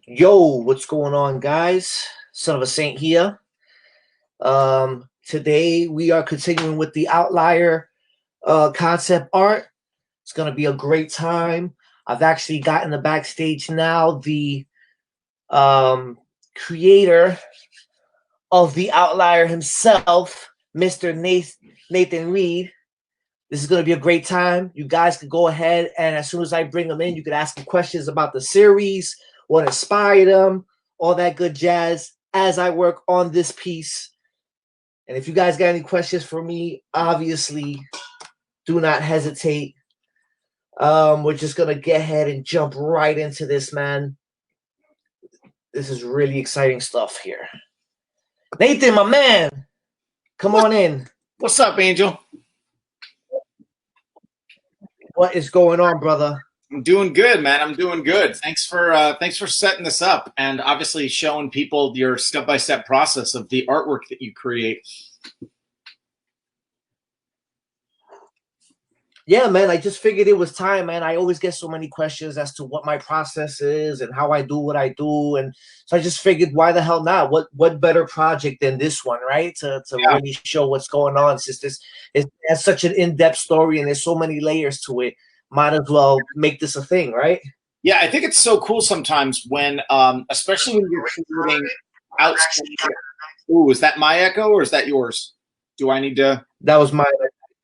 Yo, what's going on, guys? Son of a Saint here. Today we are continuing with the Outlier concept art. It's gonna be a great time. I've actually gotten the backstage now. The um, creator of the Outlier himself, Mr. Nathan Reid. This is gonna be a great time. You guys can go ahead and as soon as I bring them in, you can ask them questions about the series, what inspired them, all that good jazz as I work on this piece. And if you guys got any questions for me, obviously do not hesitate. We're just gonna get ahead and jump right into this, man. This is really exciting stuff here. Nathan, my man, come What, on in. what's up, Angel? What is going on, brother? I'm doing good, man. I'm doing good. Thanks for setting this up and obviously showing people your step-by-step process of the artwork that you create. Yeah, man, I just figured it was time, man. I always get so many questions as to what my process is and how I do what I do. And so I just figured, why the hell not? What better project than this one, right? To Yeah, really show what's going on. Since it has such an in-depth story and there's so many layers to it. Might as well make this a thing, right? yeah. I think it's so cool sometimes when, especially when you're creating outside. Ooh, is that my echo or is that yours? Do I need to? That was my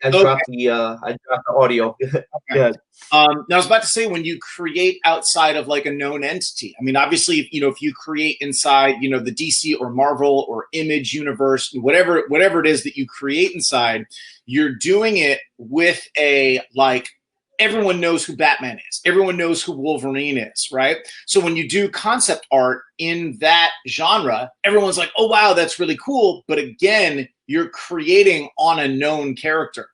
Okay. I dropped the audio. Okay. Good. Now I was about to say when you create outside of like a known entity. I mean, obviously, if you create inside, the DC or Marvel or Image universe, whatever it is that you create inside, you're doing it with a like everyone knows who Batman is. Everyone knows who Wolverine is, right? So when you do concept art in that genre, everyone's like, "Oh wow, that's really cool." But again, you're creating on a known character.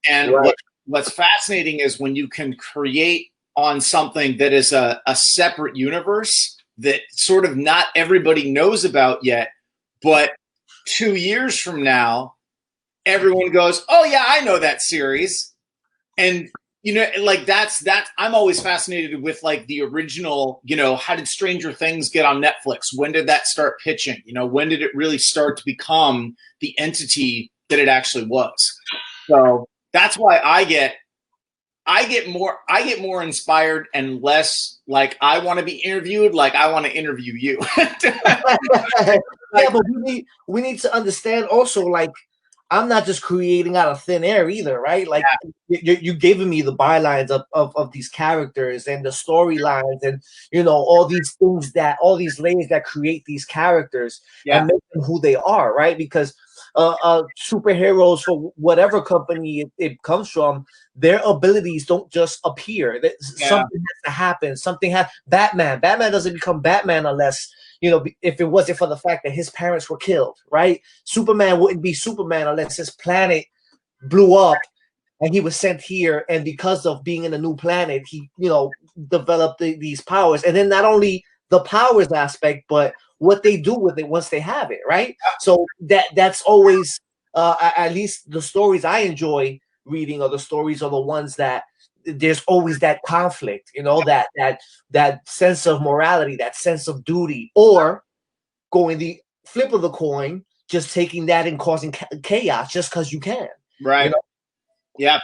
And Right. what's fascinating is when you can create on something that is a separate universe that sort of not everybody knows about yet, but 2 years from now, everyone goes, "Oh yeah, I know that series." And like that's I'm always fascinated with like the original, how did Stranger Things get on Netflix? When did that start pitching? When did it really start to become the entity that it actually was? So that's why I get more inspired and less like I want to be interviewed, like I want to interview you. Yeah, but we need to understand also, like, I'm not just creating out of thin air either, right? Like, you're giving me the bylines of these characters and the storylines and all these things, that all these layers that create these characters and Yeah, make them who they are, right? Because superheroes, for whatever company it comes from, their abilities don't just appear. yeah, Something has to happen. Batman doesn't become Batman unless, if it wasn't for the fact that his parents were killed, right? Superman wouldn't be Superman unless his planet blew up and he was sent here. And because of being in a new planet, he, developed these powers. And then not only the powers aspect, but what they do with it once they have it, right? So that's always, at least the stories I enjoy reading are the stories are the ones that there's always that conflict, that sense of morality, that sense of duty, or going the flip of the coin, just taking that and causing chaos just because you can. You right. know, Yeah.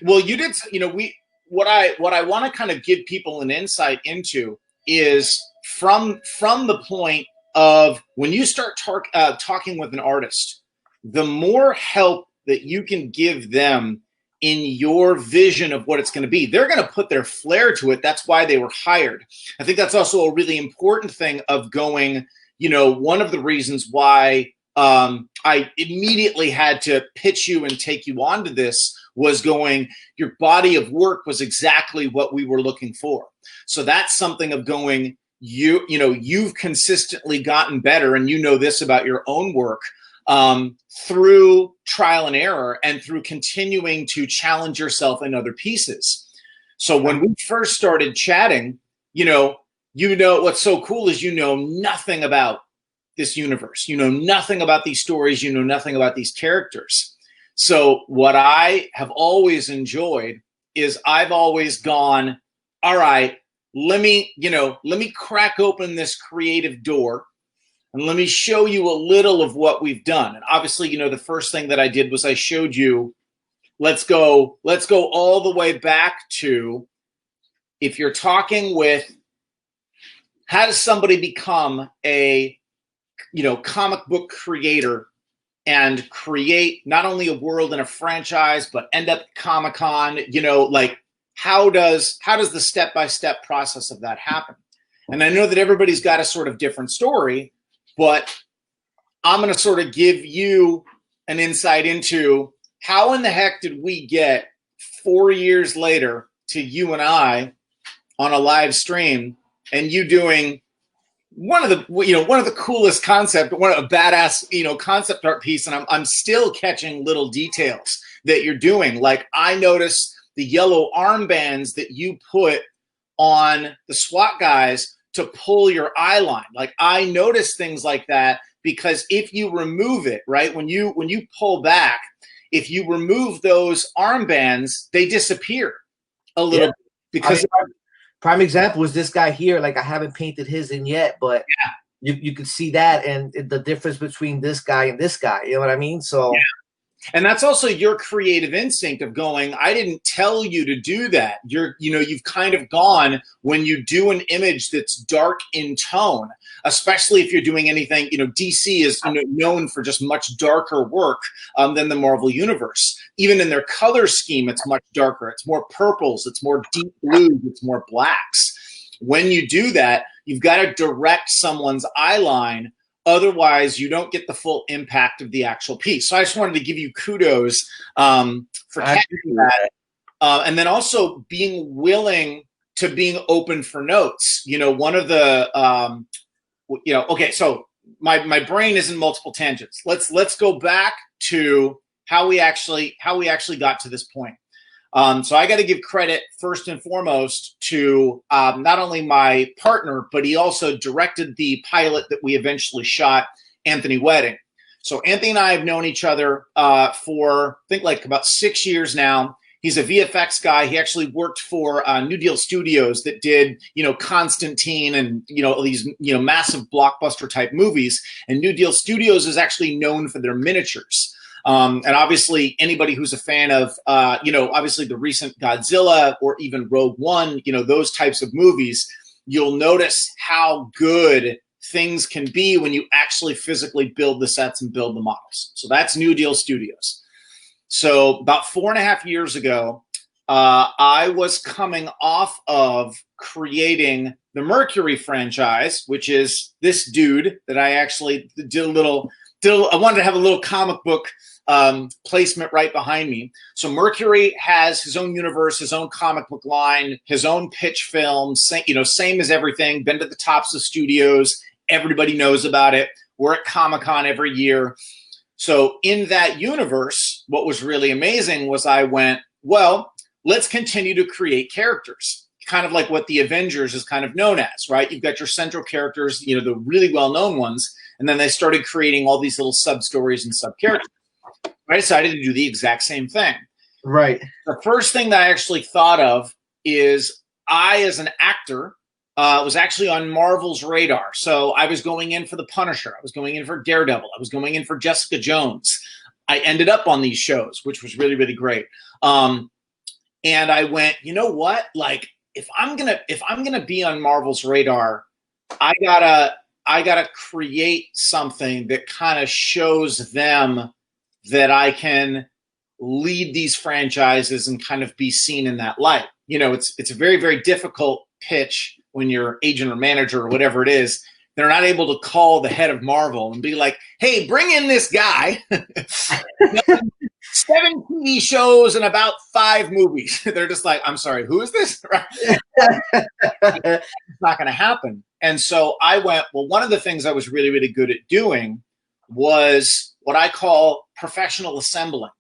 Well, you did. We what I want to kind of give people an insight into is from the point of when you start talking with an artist, the more help that you can give them in your vision of what it's going to be, they're going to put their flair to it. That's why they were hired. I think that's also a really important thing of going. One of the reasons why I immediately had to pitch you and take you onto this was going, your body of work was exactly what we were looking for. So that's something of going, you've consistently gotten better, and this about your own work, through trial and error and through continuing to challenge yourself in other pieces. So when we first started chatting, what's so cool is nothing about this universe. Nothing about these stories. Nothing about these characters. So what I have always enjoyed is I've always gone, all right, let me crack open this creative door and let me show you a little of what we've done. And obviously, the first thing that I did was I showed you, let's go all the way back to, if you're talking with, how does somebody become a, comic book creator and create not only a world and a franchise, but end up at Comic-Con, like how does the step-by-step process of that happen? And I know that everybody's got a sort of different story, but I'm going to sort of give you an insight into how in the heck did we get 4 years later to you and I on a live stream and you doing one of the coolest concept, one of a badass, concept art piece. And I'm still catching little details that you're doing. Like I noticed the yellow armbands that you put on the SWAT guys to pull your eye line. Like I noticed things like that because if you remove it, right, when you pull back, if you remove those armbands, they disappear a little bit because prime example is this guy here. Like I haven't painted his in yet, but you can see that and the difference between this guy and this guy. You know what I mean? So. Yeah. And that's also your creative instinct of going, I didn't tell you to do that. You've kind of gone when you do an image that's dark in tone, especially if you're doing anything, DC is known for just much darker work than the Marvel Universe. Even in their color scheme, it's much darker. It's more purples, it's more deep blues, it's more blacks. When you do that, you've got to direct someone's eye line. Otherwise, you don't get the full impact of the actual piece. So I just wanted to give you kudos for catching that. And then also being willing to being open for notes. One of the, okay, so my brain is in multiple tangents. Let's go back to how we actually got to this point. So I got to give credit first and foremost to not only my partner, but he also directed the pilot that we eventually shot, Anthony Wedding. So Anthony and I have known each other for, I think, like about 6 years now. He's a VFX guy. He actually worked for New Deal Studios that did, Constantine and, these, massive blockbuster type movies. And New Deal Studios is actually known for their miniatures. And obviously anybody who's a fan of, obviously the recent Godzilla or even Rogue One, those types of movies, you'll notice how good things can be when you actually physically build the sets and build the models. So that's New Deal Studios. So about 4.5 years ago, I was coming off of creating the Mercury franchise, which is this dude that I actually did I wanted to have a little comic book placement right behind me. So Mercury has his own universe, his own comic book line, his own pitch film, same as everything, been to the tops of studios. Everybody knows about it. We're at Comic-Con every year. So in that universe, what was really amazing was I went, well, let's continue to create characters. Kind of like what the Avengers is kind of known as, right? You've got your central characters, the really well-known ones, and then they started creating all these little sub-stories and sub-characters. I decided to do the exact same thing. Right. The first thing that I actually thought of is I, as an actor, was actually on Marvel's radar. So I was going in for The Punisher. I was going in for Daredevil. I was going in for Jessica Jones. I ended up on these shows, which was really, really great. And I went, you know what? Like, if I'm gonna be on Marvel's radar, I gotta create something that kind of shows them that I can lead these franchises and kind of be seen in that light. It's a very, very difficult pitch when you're agent or manager or whatever it is. They're not able to call the head of Marvel and be like, hey, bring in this guy. 7 TV shows and about 5 movies. They're just like, I'm sorry, who is this? It's not going to happen. And so I went, well, one of the things I was really, really good at doing was what I call professional assembling,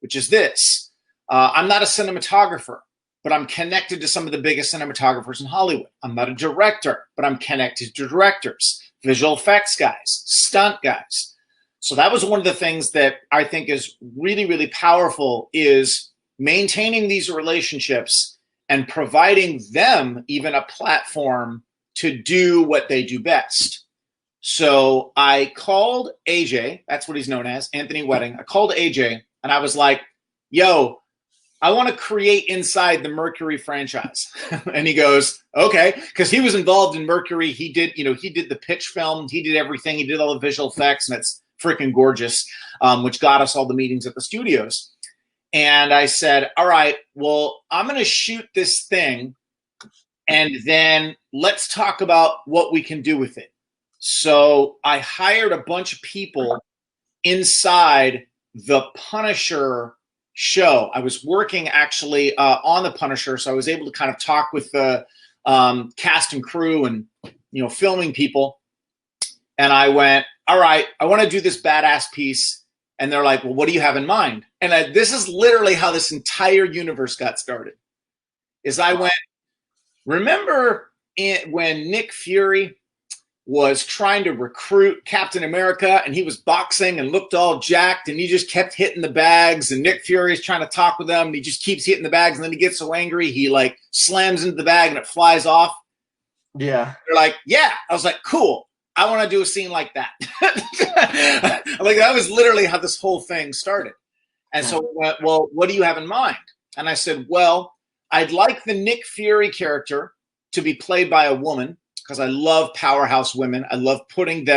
which is this. I'm not a cinematographer, but I'm connected to some of the biggest cinematographers in Hollywood. I'm not a director, but I'm connected to directors, visual effects guys, stunt guys. So that was one of the things that I think is really, really powerful, is maintaining these relationships and providing them even a platform to do what they do best. So I called AJ, that's what he's known as, Anthony Wedding. I called AJ and I was like, yo, I want to create inside the Mercury franchise. And he goes, okay, because he was involved in Mercury. He did the pitch film. He did everything. He did all the visual effects, and it's freaking gorgeous, which got us all the meetings at the studios. And I said, all right, well, I'm going to shoot this thing, and then let's talk about what we can do with it. So I hired a bunch of people inside the Punisher show. I was working actually on the Punisher, so I was able to kind of talk with the cast and crew and filming people. And I went, all right, I want to do this badass piece. And they're like, well, what do you have in mind? And this is literally how this entire universe got started. Is I went, remember when Nick Fury was trying to recruit Captain America, and he was boxing and looked all jacked, and he just kept hitting the bags, and Nick Fury is trying to talk with him, and he just keeps hitting the bags, and then he gets so angry he like slams into the bag and it flies off. Yeah. They're like, yeah. I was like, cool. I want to do a scene like that. Like, that was literally how this whole thing started. And so we went, well, what do you have in mind? And I said, well, I'd like the Nick Fury character to be played by a woman, because I love powerhouse women. I love putting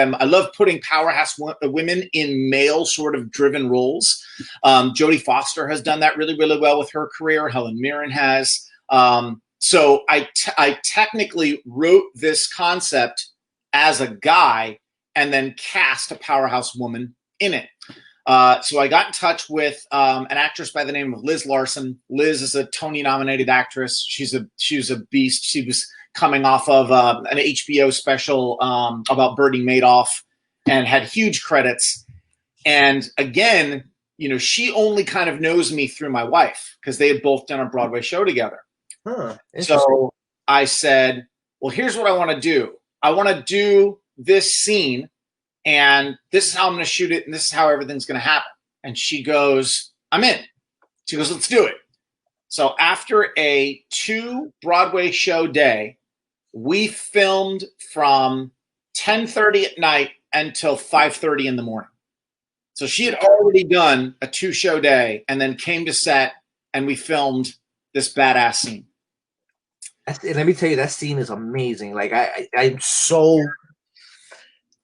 powerhouse women in male sort of driven roles. Jodie Foster has done that really, really well with her career. Helen Mirren has. So I technically wrote this concept as a guy and then cast a powerhouse woman in it. So I got in touch with an actress by the name of Liz Larson. Liz is a Tony-nominated actress. She's a beast. She was coming off of an HBO special about Bernie Madoff and had huge credits. And again, she only kind of knows me through my wife because they had both done a Broadway show together. Huh, so I said, well, here's what I want to do. I want to do this scene, and this is how I'm going to shoot it, and this is how everything's going to happen. And she goes, I'm in. She goes, let's do it. So after a 2 Broadway show day, we filmed from 10:30 at night until 5:30 in the morning. So she had already done a 2-show day and then came to set, and we filmed this badass scene. Let me tell you, that scene is amazing. Like I'm so.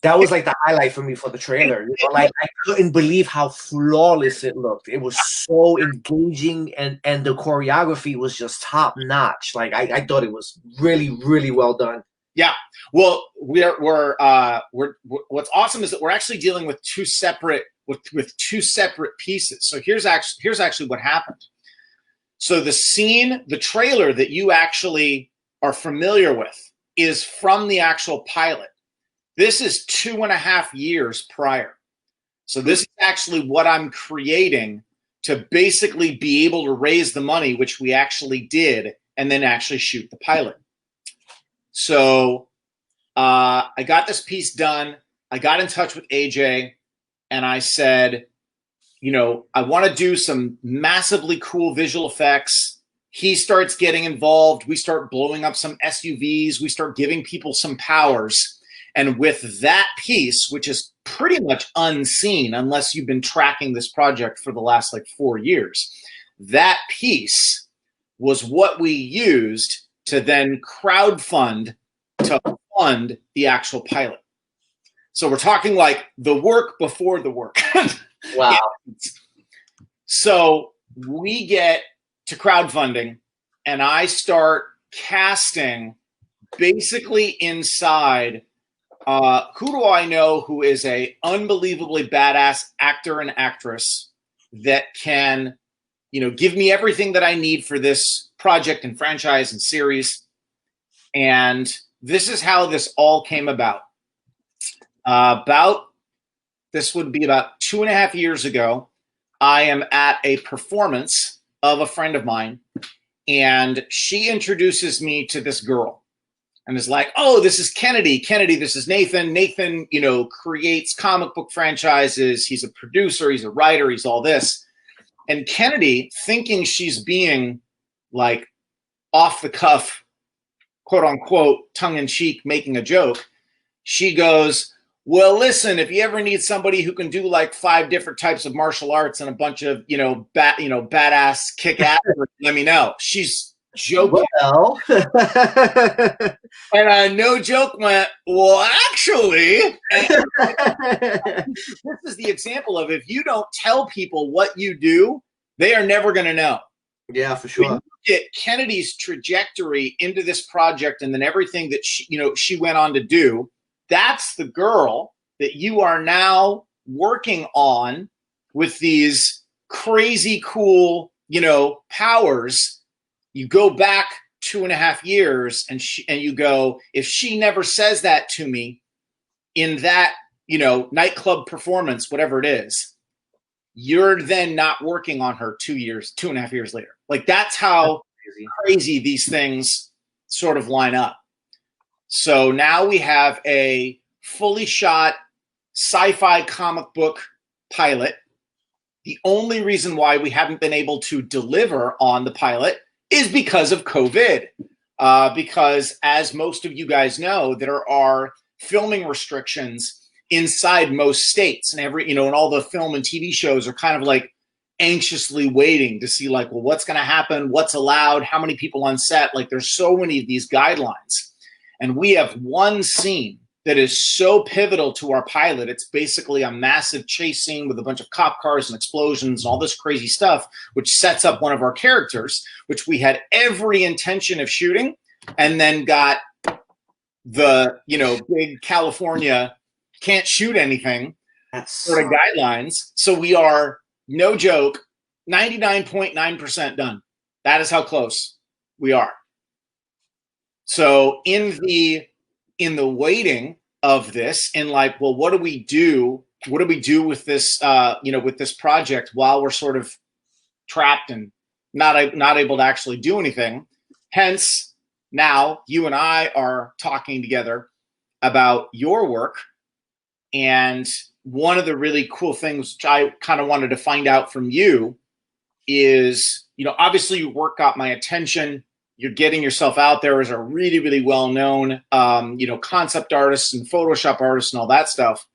That was like the highlight for me for the trailer. Like I couldn't believe how flawless it looked. It was so engaging, and the choreography was just top notch. Like I thought it was really, really well done. Yeah. Well, we're what's awesome is that we're actually dealing with two separate pieces. So here's actually what happened. So the scene, the trailer that you actually are familiar with is from the actual pilot. This is 2.5 years prior. So this is actually what I'm creating to basically be able to raise the money, which we actually did, and then actually shoot the pilot. So I got this piece done. I got in touch with AJ, and I said, I want to do some massively cool visual effects. He starts getting involved. We start blowing up some SUVs. We start giving people some powers. And with that piece, which is pretty much unseen unless you've been tracking this project for the last 4 years, that piece was what we used to then crowdfund to fund the actual pilot. So we're talking like the work before the work. Wow. So we get to crowdfunding, and I start casting basically inside who do I know who is a unbelievably badass actor and actress that can, give me everything that I need for this project and franchise and series. And this is how this all came about. This would be about 2.5 years ago. I am at a performance of a friend of mine, and she introduces me to this girl. And is like, oh, this is Kennedy. Kennedy, this is Nathan. Nathan, creates comic book franchises. He's a producer. He's a writer. He's all this. And Kennedy, thinking she's being like off the cuff, quote unquote, tongue in cheek, making a joke. She goes, well, listen, if you ever need somebody who can do like 5 different types of martial arts and a bunch of, badass kick ass, let me know. She's joking. Well, And no joke went, well, actually, and this is the example of if you don't tell people what you do, they are never going to know. Yeah, for When sure. you look at Kennedy's trajectory into this project and then everything that she went on to do, that's the girl that you are now working on with these crazy cool, powers. You go back 2.5 years and you go, if she never says that to me in that, nightclub performance, whatever it is, you're then not working on her 2.5 years later. Like that's how crazy these things sort of line up. So now we have a fully shot sci-fi comic book pilot. The only reason why we haven't been able to deliver on the pilot is because of COVID. Because as most of you guys know, there are filming restrictions inside most states, and and all the film and TV shows are kind of like anxiously waiting to see like, well, what's going to happen? What's allowed? How many people on set? Like there's so many of these guidelines. And we have one scene that is so pivotal to our pilot. It's basically a massive chase scene with a bunch of cop cars and explosions and all this crazy stuff, which sets up one of our characters, which we had every intention of shooting, and then got the, big California can't shoot anything sort of guidelines. So we are, no joke, 99.9% done. That is how close we are. So in the waiting of this, and like, well, what do we do? What do we do with this, with this project while we're sort of trapped and not able to actually do anything? Hence, now you and I are talking together about your work. And one of the really cool things which I kind of wanted to find out from you is, obviously your work got my attention. You're getting yourself out there as a really, really well-known, concept artist and Photoshop artist and all that stuff.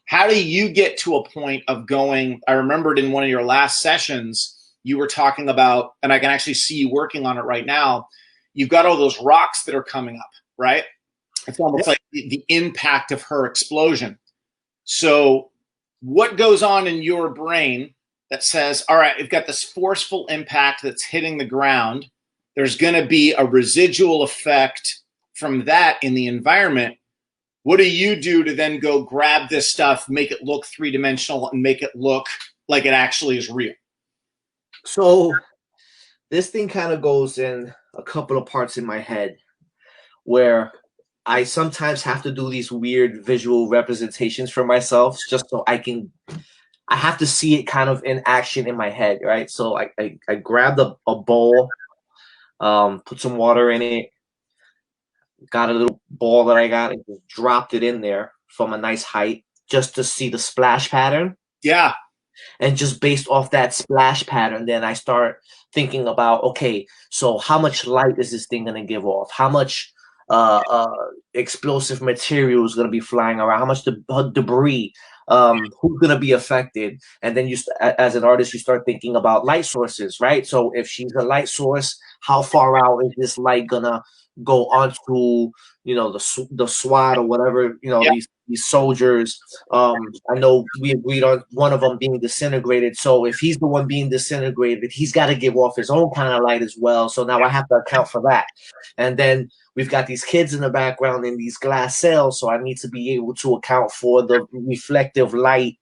How do you get to a point of going, I remembered in one of your last sessions, you were talking about, and I can actually see you working on it right now, you've got all those rocks that are coming up, right? It's almost like the impact of her explosion. So what goes on in your brain that says, all right, we've got this forceful impact that's hitting the ground. There's going to be a residual effect from that in the environment. What do you do to then go grab this stuff, make it look 3-dimensional, and make it look like it actually is real? So this thing kind of goes in a couple of parts in my head where I sometimes have to do these weird visual representations for myself just so I have to see it kind of in action in my head, right? So I grabbed a bowl, put some water in it, got a little ball that I got and just dropped it in there from a nice height just to see the splash pattern. Yeah. And just based off that splash pattern, then I start thinking about, okay, so how much light is this thing going to give off? How much explosive material is going to be flying around? How much debris? Who's going to be affected? And then as an artist, you start thinking about light sources, right? So if she's a light source, how far out is this light going to go onto, the SWAT or whatever, these soldiers. I know we agreed on one of them being disintegrated. So if he's the one being disintegrated, he's got to give off his own kind of light as well. So now I have to account for that. And then we've got these kids in the background in these glass cells. So I need to be able to account for the reflective light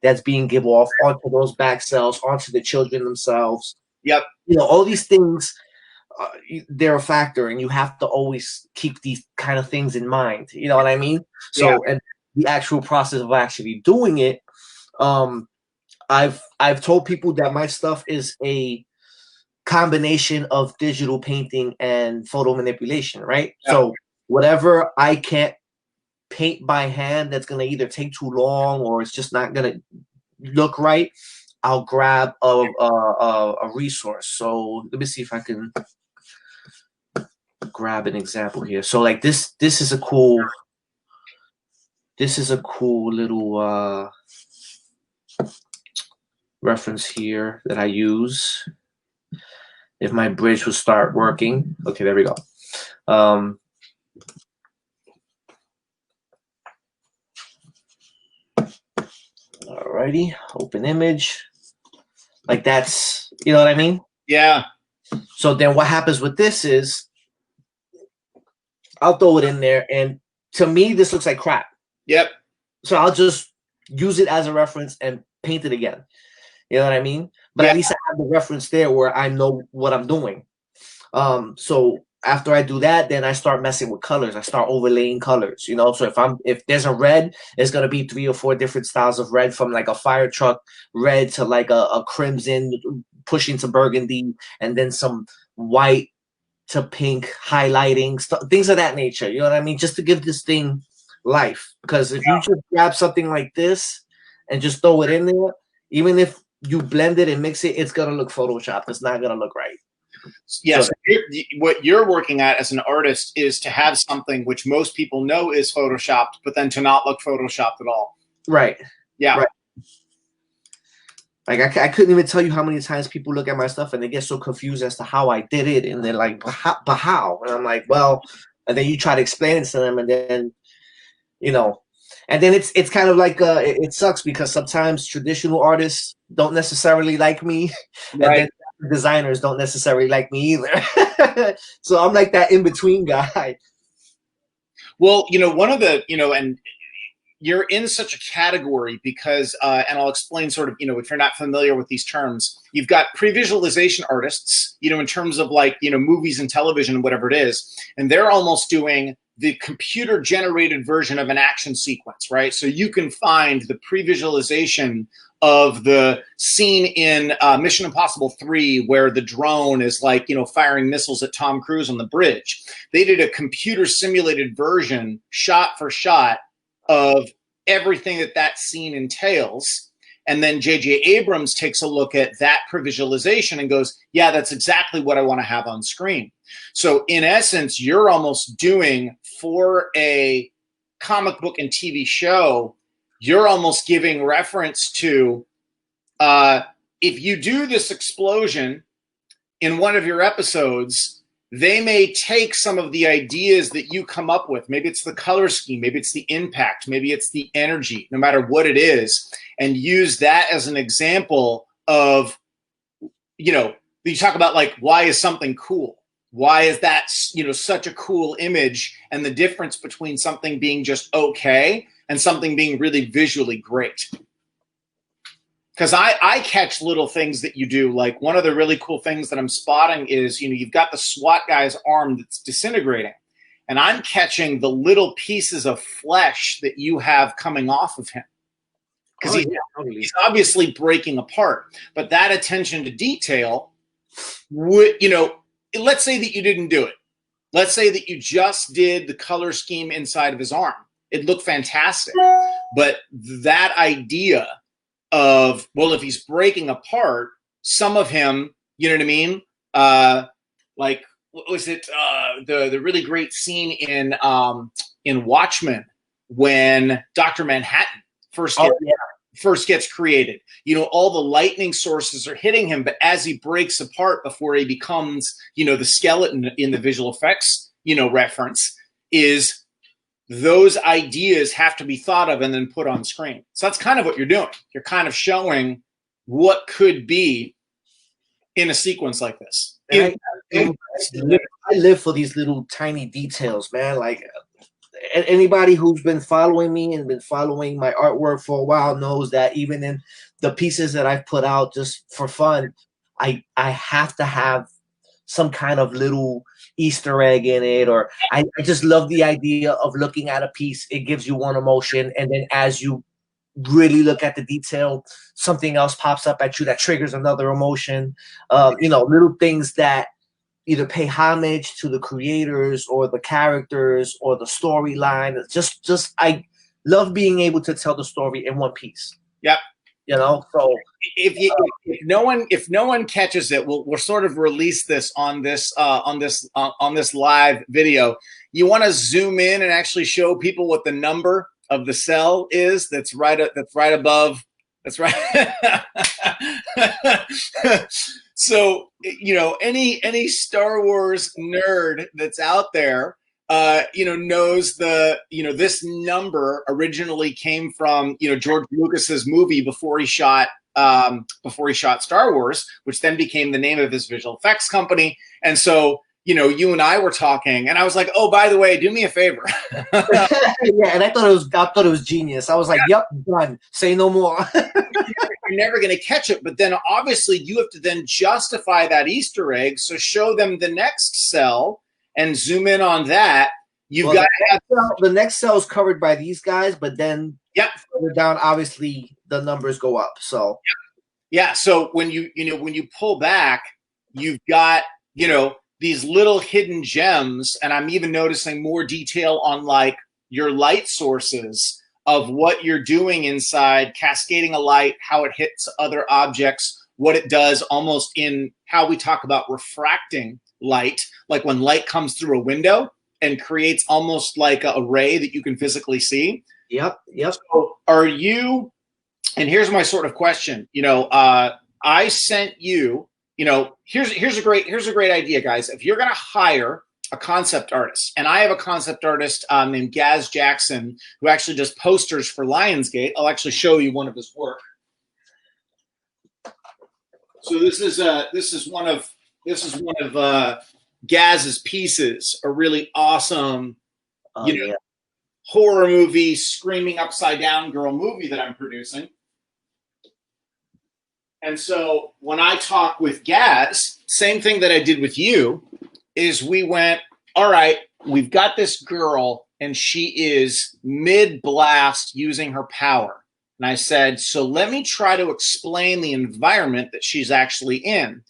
that's being given off onto those back cells, onto the children themselves. Yep. All these things, they're a factor, and you have to always keep these kind of things in mind. You know what I mean? So, yeah. And the actual process of actually doing it, I've told people that my stuff is a combination of digital painting and photo manipulation, right? Yeah. So whatever I can't paint by hand, that's gonna either take too long or it's just not gonna look right, I'll grab a resource. So let me see if I can grab an example here. So like this is a cool little reference here that I use. If my bridge will start working. Okay, there we go. Alrighty, open image. Like that's, you know what I mean? Yeah. So then what happens with this is I'll throw it in there, and to me, this looks like crap. Yep. So I'll just use it as a reference and paint it again. You know what I mean? But at least I have the reference there where I know what I'm doing. So after I do that, then I start messing with colors. I start overlaying colors, you know. So if there's a red, it's gonna be 3 or 4 different styles of red, from like a fire truck red to like a crimson pushing to burgundy, and then some white to pink highlighting, things of that nature. You know what I mean? Just to give this thing life. Because if you just grab something like this and just throw it in there, even if you blend it and mix it, it's gonna look photoshopped. It's not gonna look right. Yes, so what you're working at as an artist is to have something which most people know is photoshopped, but then to not look photoshopped at all. Right. Yeah. Right. Like I couldn't even tell you how many times people look at my stuff and they get so confused as to how I did it, and they're like, "But how?" And I'm like, "Well," and then you try to explain it to them, and then, you know, and then it's kind of like it sucks because sometimes traditional artists don't necessarily like me, and then designers don't necessarily like me either. So I'm like that in between guy. Well, you know, one of the, you know, and you're in such a category because, and I'll explain sort of, you know, if you're not familiar with these terms, you've got pre-visualization artists, you know, in terms of like, you know, movies and television, whatever it is, and they're almost doing the computer generated version of an action sequence, right? So you can find the pre-visualization of the scene in Mission Impossible 3 where the drone is like, you know, firing missiles at Tom Cruise on the bridge. They did a computer simulated version, shot for shot, of everything that scene entails. And then J.J. Abrams takes a look at that pre-visualization and goes, yeah, that's exactly what I want to have on screen. So in essence, you're almost doing, for a comic book and TV show, you're almost giving reference to, if you do this explosion in one of your episodes, they may take some of the ideas that you come up with. Maybe it's the color scheme, maybe it's the impact, maybe it's the energy, no matter what it is, and use that as an example of, you know, you talk about like, why is something cool? Why is that, you know, such a cool image, and the difference between something being just okay and something being really visually great. Because I catch little things that you do. Like one of the really cool things that I'm spotting is, you know, you've got the SWAT guy's arm that's disintegrating, and I'm catching the little pieces of flesh that you have coming off of him. Because he's obviously breaking apart. But that attention to detail would, you know, let's say that you didn't do it. Let's say that you just did the color scheme inside of his arm. It looked fantastic. But that idea of, well, if he's breaking apart, some of him, you know what I mean? Like, what was it? The really great scene in Watchmen when Dr. Manhattan first gets created. You know, all the lightning sources are hitting him, but as he breaks apart before he becomes, you know, the skeleton in the visual effects, you know, reference is, those ideas have to be thought of and then put on screen. So that's kind of what you're doing. You're kind of showing what could be in a sequence like this. I live for these little tiny details, man. Like anybody who's been following me and been following my artwork for a while knows that even in the pieces that I've put out just for fun, I have to have some kind of little Easter egg in it, or I just love the idea of looking at a piece. It gives you one emotion, and then as you really look at the detail, something else pops up at you that triggers another emotion. You know, little things that either pay homage to the creators or the characters or the storyline. Just I love being able to tell the story in one piece. Yep. you know. So if no one catches it, we'll sort of release this on this live video. You want to zoom in and actually show people what the number of the cell is that's right above. That's right. So, you know, any Star Wars nerd that's out there, you know, knows this number originally came from, you know, George Lucas's movie before he shot Star Wars, which then became the name of his visual effects company. And so, you know, you and I were talking, and I was like, "Oh, by the way, do me a favor." Yeah, and I thought it was genius. I was like, "Yep, done. Say no more." You're never going to catch it, but then obviously you have to then justify that Easter egg. So show them the next cell and zoom in on that. You've got to have the next cell is covered by these guys, but then further down, obviously the numbers go up. So yeah. So when you pull back, you've got, you know, these little hidden gems, and I'm even noticing more detail on like your light sources of what you're doing inside, cascading a light, how it hits other objects, what it does almost in how we talk about refracting light, like when light comes through a window and creates almost like a ray that you can physically see. Yep. So are you, and here's my sort of question, you know, I sent you, you know, here's a great idea, guys. If you're going to hire a concept artist, and I have a concept artist named Gaz Jackson who actually does posters for Lionsgate. I'll actually show you one of his work. So this is one of Gaz's pieces, a really awesome, horror movie, screaming upside down girl movie that I'm producing. And so when I talk with Gaz, same thing that I did with you, is we went, all right, we've got this girl and she is mid-blast using her power. And I said, so let me try to explain the environment that she's actually in.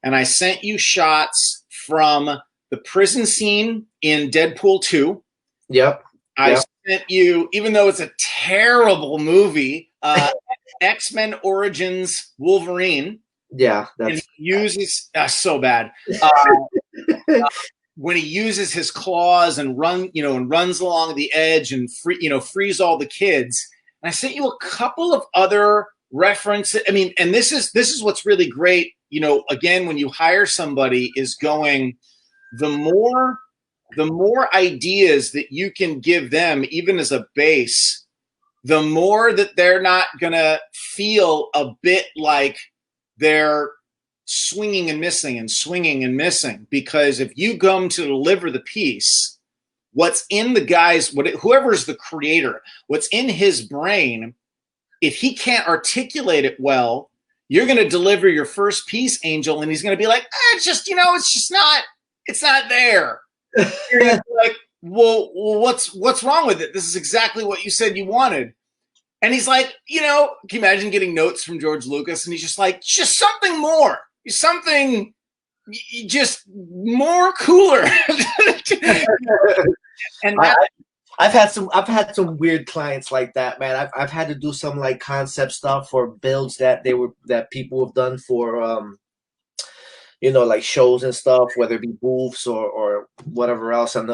And I sent you shots from the prison scene in Deadpool 2. Yep. I sent you, even though it's a terrible movie, X-Men Origins Wolverine. Yeah, and he uses so bad. When he uses his claws and runs along the edge and frees all the kids. And I sent you a couple of other references. I mean, and this is what's really great. You know, again, when you hire somebody, is going, the more ideas that you can give them, even as a base, the more that they're not going to feel a bit like they're swinging and missing. Because if you come to deliver the piece, what's in the guy's, whoever's the creator, what's in his brain, if he can't articulate it well, you're going to deliver your first piece, Angel, and he's going to be like, it's not there. You're going to be like, well, what's wrong with it? This is exactly what you said you wanted. And he's like, you know, can you imagine getting notes from George Lucas? And he's just like, just something more, something just more cooler. And I've had some weird clients like that, man. I've had to do some like concept stuff for builds that people have done for you know, like shows and stuff, whether it be booths or whatever else. And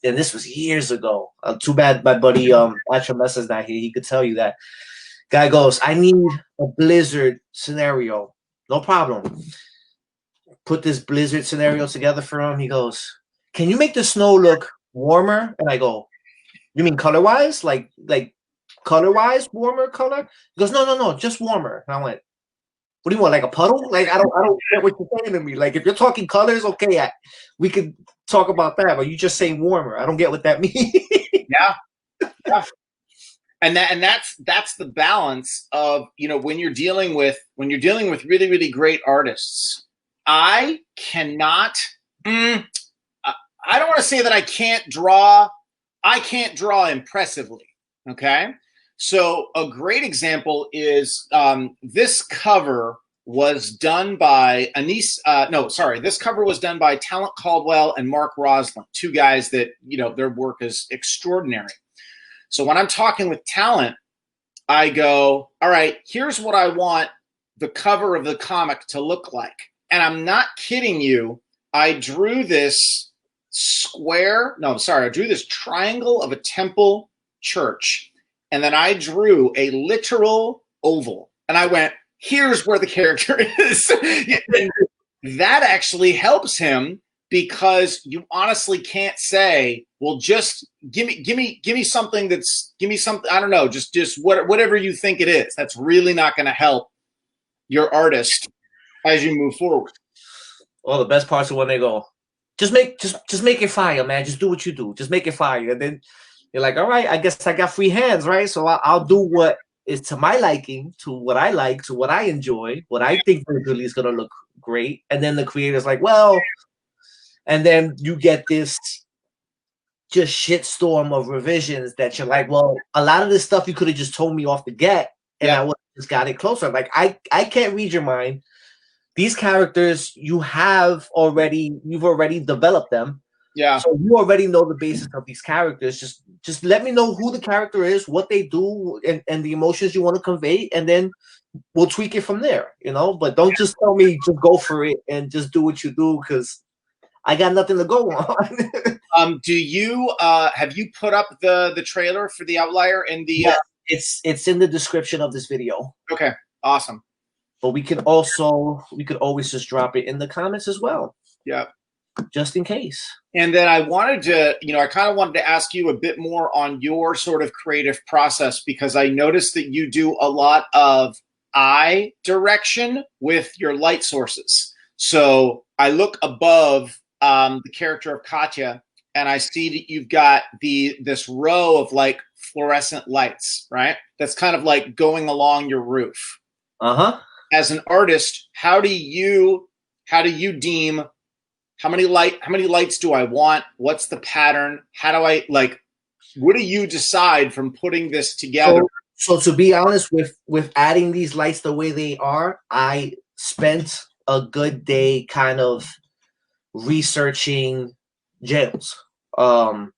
this was years ago. Too bad my buddy HMS is not here. He could tell you that. Guy goes, I need a blizzard scenario. No problem. Put this blizzard scenario together for him. He goes, can you make the snow look warmer? And I go, you mean color-wise? Like color-wise, warmer color? He goes, no, just warmer. And I went, what do you want, like a puddle? Like, I don't get what you're saying to me. Like, if you're talking colors, okay, we could talk about that, but you just saying warmer. I don't get what that means. Yeah. And that's the balance of, you know, when you're dealing with really, really great artists. I cannot, I don't want to say that I can't draw impressively. Okay. So a great example is this cover was done by this cover was done by Talent Caldwell and Mark Roslin, two guys that, you know, their work is extraordinary. So when I'm talking with Talent, I go, all right, here's what I want the cover of the comic to look like. And I'm not kidding you. I drew this I drew this triangle of a temple church. And then I drew a literal oval. And I went, here's where the character is. And that actually helps him because you honestly can't say, well, just give me something I don't know, just whatever you think it is. That's really not going to help your artist as you move forward. Well, the best parts are when they go, just make it fire, man. Just do what you do. Just make it fire. And then you're like, all right, I guess I got free hands, right? So I'll do what is to my liking, to what I like, to what I enjoy, what I think visually is going to look great. And then the creator's like, well, and then you get this just shitstorm of revisions that you're like, well, a lot of this stuff you could have just told me off the get, and I would have just got it closer. Like, I can't read your mind. These characters you've already developed them. Yeah. So you already know the basis of these characters. Just let me know who the character is, what they do, and the emotions you want to convey, and then we'll tweak it from there, you know? But don't just tell me to go for it and just do what you do, because I got nothing to go on. Do you have you put up the trailer for the Outlier in the Yeah, it's in the description of this video. Okay, awesome. But we could always just drop it in the comments as well. Yeah. Just in case. And then I wanted to, I kind of wanted to ask you a bit more on your sort of creative process, because I noticed that you do a lot of eye direction with your light sources. So I look above the character of Katya, and I see that you've got this row of like fluorescent lights, right? That's kind of like going along your roof. Uh-huh. As an artist, how do you deem how many lights do I want? What's the pattern? How do I what do you decide from putting this together? So to be honest, with adding these lights the way they are, I spent a good day kind of researching jails. And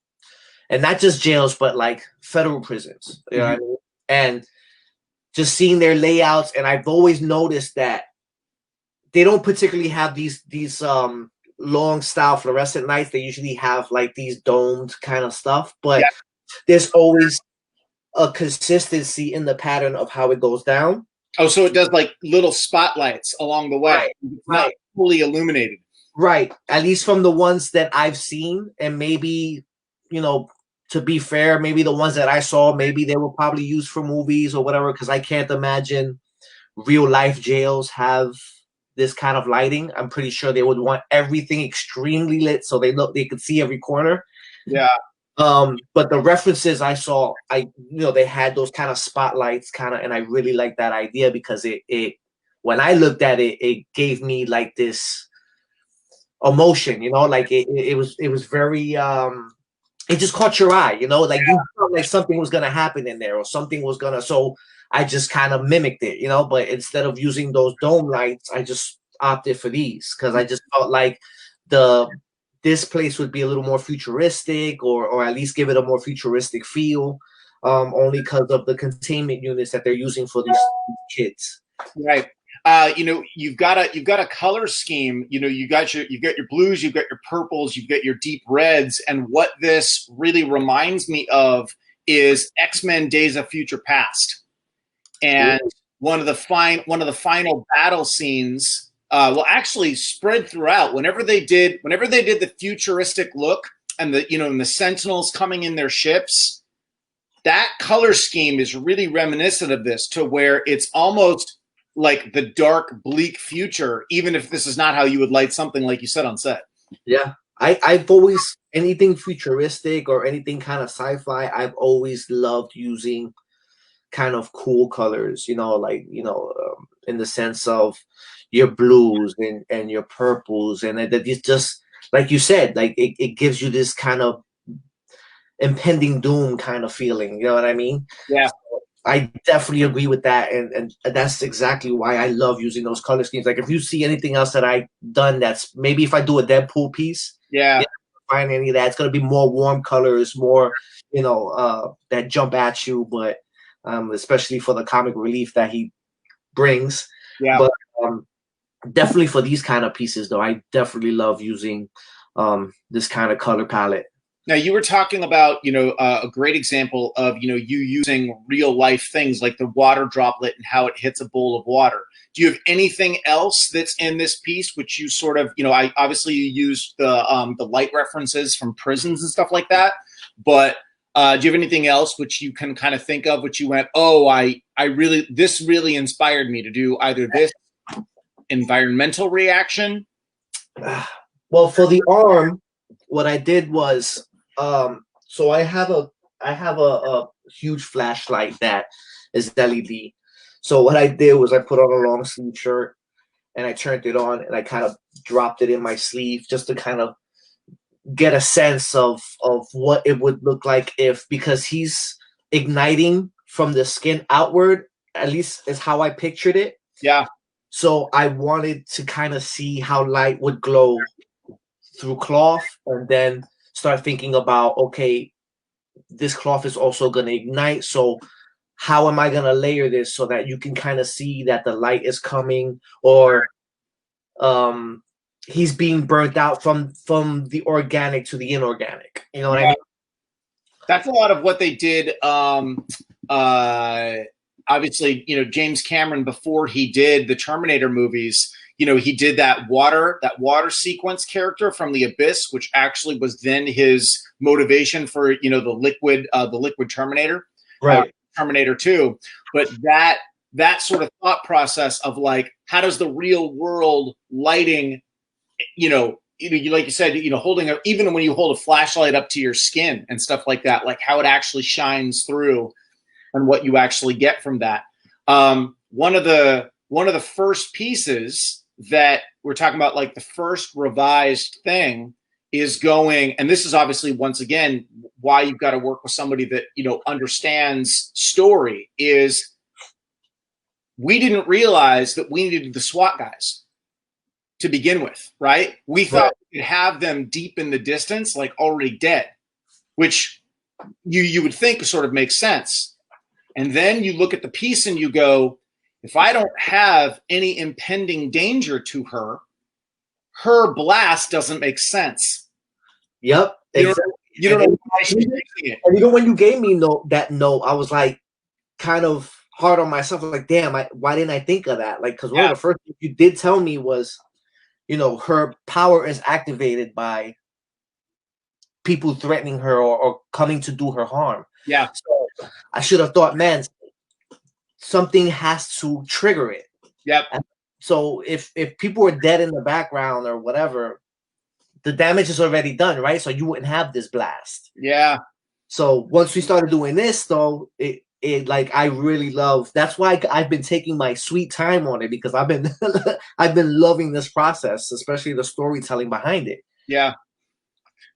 not just jails, but like federal prisons. You know what I mean? And just seeing their layouts, and I've always noticed that they don't particularly have these long style fluorescent lights. They usually have like these domed kind of stuff, but there's always a consistency in the pattern of how it goes down. Oh, so it does like little spotlights along the way. Right. It's not fully illuminated. Right. At least from the ones that I've seen, and maybe, to be fair, maybe the ones that I saw, maybe they were probably used for movies or whatever, because I can't imagine real life jails have this kind of lighting. I'm pretty sure they would want everything extremely lit so they could see every corner. Yeah. But the references I saw, they had those kind of spotlights and I really like that idea, because it when I looked at it, it gave me like this emotion, like it was very it just caught your eye, you felt like something was gonna happen in there, or something was gonna. So I just kind of mimicked it, But instead of using those dome lights, I just opted for these, because I just felt like this place would be a little more futuristic, or at least give it a more futuristic feel, only because of the containment units that they're using for these kids. Right. You've got a color scheme. You've got your blues, you've got your purples, you've got your deep reds, and what this really reminds me of is X-Men: Days of Future Past. And one of the final battle scenes, actually spread throughout. Whenever they did the futuristic look, and the Sentinels coming in their ships, that color scheme is really reminiscent of this, to where it's almost like the dark, bleak future, even if this is not how you would light something like you said on set. Yeah. I've always, anything futuristic or anything kind of sci-fi, I've always loved using kind of cool colors, in the sense of your blues and your purples, and that it's just like you said, like it gives you this kind of impending doom kind of feeling. You know what I mean? Yeah. So I definitely agree with that, and that's exactly why I love using those color schemes. Like if you see anything else that I've done, that's maybe if I do a Deadpool piece, find any of that, it's gonna be more warm colors, more that jump at you, but especially for the comic relief that he brings. Yeah. But definitely for these kind of pieces, though, I definitely love using this kind of color palette. Now, you were talking about, a great example of, you using real life things like the water droplet and how it hits a bowl of water. Do you have anything else that's in this piece, which you sort of, I obviously you used the light references from prisons and stuff like that, but do you have anything else which you can kind of think of, which you went, oh, this really inspired me to do either this environmental reaction? Well, for the arm, what I did was, so I have a huge flashlight that is LED. So what I did was I put on a long sleeve shirt and I turned it on and I kind of dropped it in my sleeve just to kind of get a sense of what it would look like because he's igniting from the skin outward, at least is how I pictured it. Yeah. So I wanted to kind of see how light would glow through cloth and then start thinking about, okay, this cloth is also going to ignite. So how am I going to layer this so that you can kind of see that the light is coming, or he's being burnt out from the organic to the inorganic. You know what I mean? That's a lot of what they did. Obviously, James Cameron, before he did the Terminator movies, he did that water sequence character from The Abyss, which actually was then his motivation for, the liquid Terminator, right? Terminator 2. But that sort of thought process of like, how does the real world lighting, like you said, holding even when you hold a flashlight up to your skin and stuff like that, like how it actually shines through and what you actually get from that. One of the first pieces that we're talking about, like the first revised thing, is going, and this is obviously once again why you've got to work with somebody that understands story, is we didn't realize that we needed the SWAT guys to begin with, right? We thought we could have them deep in the distance, like already dead, which you would think sort of makes sense. And then you look at the piece and you go, if I don't have any impending danger to her, her blast doesn't make sense. Yep. Exactly. You don't know why she's using it. And even when you gave me that note, I was like kind of hard on myself. Like, damn, why didn't I think of that? Like, because one of the first things you did tell me was, her power is activated by people threatening her or coming to do her harm. Yeah. So I should have thought, man, something has to trigger it. Yep. And so if people were dead in the background or whatever, the damage is already done, right? So you wouldn't have this blast. Yeah. So once we started doing this, though, it like I really love. That's why I've been taking my sweet time on it, because I've been I've been loving this process, especially the storytelling behind it. Yeah.